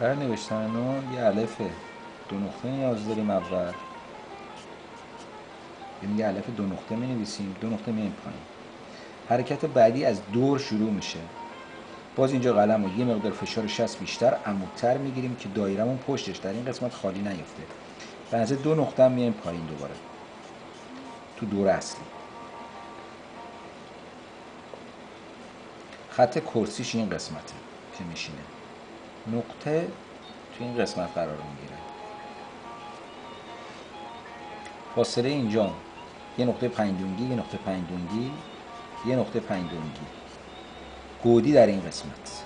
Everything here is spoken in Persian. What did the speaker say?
برای نوشتن نون یه الف دو نقطه نیاز داریم اول، یعنی یه الف دو نقطه می نویسیم، دو نقطه میایم پایین. حرکت بعدی از دور شروع میشه. باز اینجا قلم رو یه مقدار فشار 60 بیشتر عمودتر میگیریم که دایرمون پشتش در این قسمت خالی نیفته. به نظر دو نقطه هم میایم پایین دوباره تو دور اصلی. خط کرسیش این قسمته که میشینه. نقطه تو این قسمت قرار میگیره. فاصله اینجا یه نقطه 5 دونگی، یه نقطه 5 دونگی، یه نقطه 5 دونگی. گودی در این قسمت.